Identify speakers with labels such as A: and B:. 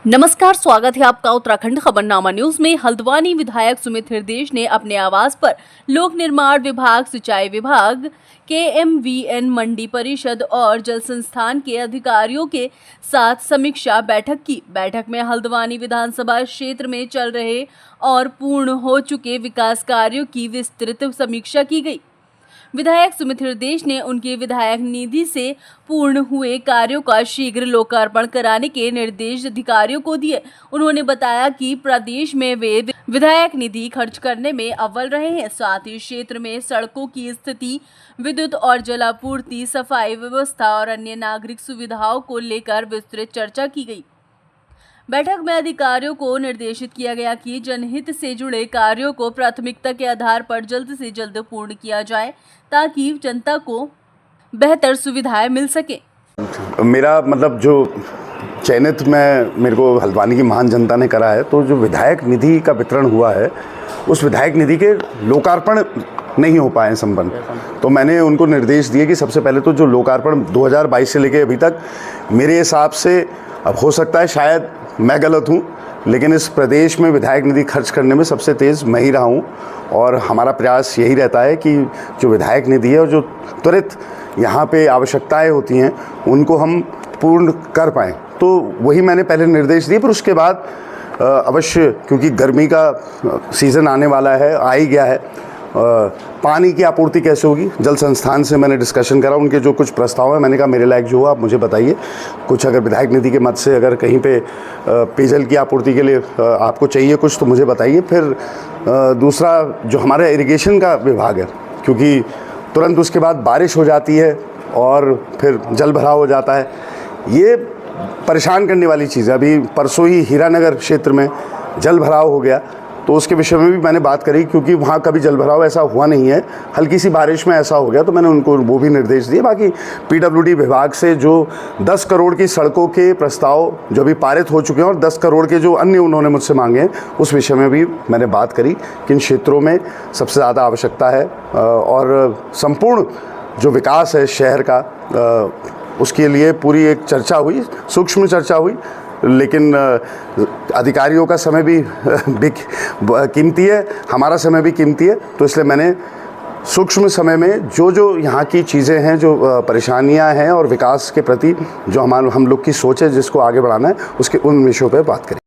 A: नमस्कार, स्वागत है आपका उत्तराखंड खबरनामा न्यूज में। हल्द्वानी विधायक सुमित हृदयेश ने अपने आवास पर लोक निर्माण विभाग, सिंचाई विभाग, KMVN मंडी परिषद और जल संस्थान के अधिकारियों के साथ समीक्षा बैठक की। बैठक में हल्द्वानी विधानसभा क्षेत्र में चल रहे और पूर्ण हो चुके विकास कार्यों की विस्तृत समीक्षा की गई। विधायक सुमित हृदयेश ने उनके विधायक निधि से पूर्ण हुए कार्यों का शीघ्र लोकार्पण कराने के निर्देश अधिकारियों को दिए। उन्होंने बताया कि प्रदेश में वे विधायक निधि खर्च करने में अव्वल रहे हैं। साथ ही क्षेत्र में सड़कों की स्थिति, विद्युत और जलापूर्ति, सफाई व्यवस्था और अन्य नागरिक सुविधाओं को लेकर विस्तृत चर्चा की गई। बैठक में अधिकारियों को निर्देशित किया गया कि जनहित से जुड़े कार्यों को प्राथमिकता के आधार पर जल्द से जल्द पूर्ण किया जाए ताकि जनता को बेहतर सुविधाएं मिल सके।
B: मेरा मतलब जो चयनित मेरे को हल्द्वानी की महान जनता ने करा है, तो जो विधायक निधि का वितरण हुआ है, उस विधायक निधि के लोकार्पण नहीं हो पाए संपन्न। तो मैंने उनको निर्देश दिए कि सबसे पहले तो जो लोकार्पण 2022 से लेके अभी तक, मेरे हिसाब से, अब हो सकता है शायद मैं गलत हूँ, लेकिन इस प्रदेश में विधायक निधि खर्च करने में सबसे तेज़ मैं ही रहा हूँ। और हमारा प्रयास यही रहता है कि जो विधायक निधि है और जो त्वरित यहाँ पे आवश्यकताएं होती हैं, उनको हम पूर्ण कर पाएँ। तो वही मैंने पहले निर्देश दिए। पर उसके बाद अवश्य, क्योंकि गर्मी का सीज़न आने वाला है, आ ही गया है, पानी की आपूर्ति कैसे होगी, जल संस्थान से मैंने डिस्कशन करा। उनके जो कुछ प्रस्ताव है, मैंने कहा मेरे लायक जो हो आप मुझे बताइए। कुछ अगर विधायक निधि के मद से अगर कहीं पे पेयजल की आपूर्ति के लिए आपको चाहिए कुछ, तो मुझे बताइए। फिर दूसरा जो हमारा इरिगेशन का विभाग है, क्योंकि तुरंत उसके बाद बारिश हो जाती है और फिर जल भराव हो जाता है, ये परेशान करने वाली चीज़ है। अभी परसों ही हीरानगर क्षेत्र में जल भराव हो गया, तो उसके विषय में भी मैंने बात करी, क्योंकि वहाँ कभी जल भराव ऐसा हुआ नहीं है, हल्की सी बारिश में ऐसा हो गया, तो मैंने उनको वो भी निर्देश दिए। बाकी PWD विभाग से जो 10 करोड़ की सड़कों के प्रस्ताव जो भी पारित हो चुके हैं और 10 करोड़ के जो अन्य उन्होंने मुझसे मांगे हैं, उस विषय में भी मैंने बात करी, किन क्षेत्रों में सबसे ज़्यादा आवश्यकता है। और संपूर्ण जो विकास है शहर का, उसके लिए पूरी एक चर्चा हुई, सूक्ष्म चर्चा हुई। लेकिन अधिकारियों का समय भी कीमती है, हमारा समय भी कीमती है, तो इसलिए मैंने सूक्ष्म समय में जो यहाँ की चीज़ें हैं, जो परेशानियाँ हैं और विकास के प्रति जो हम लोग की सोच है जिसको आगे बढ़ाना है, उसके उन विषयों पर बात करें।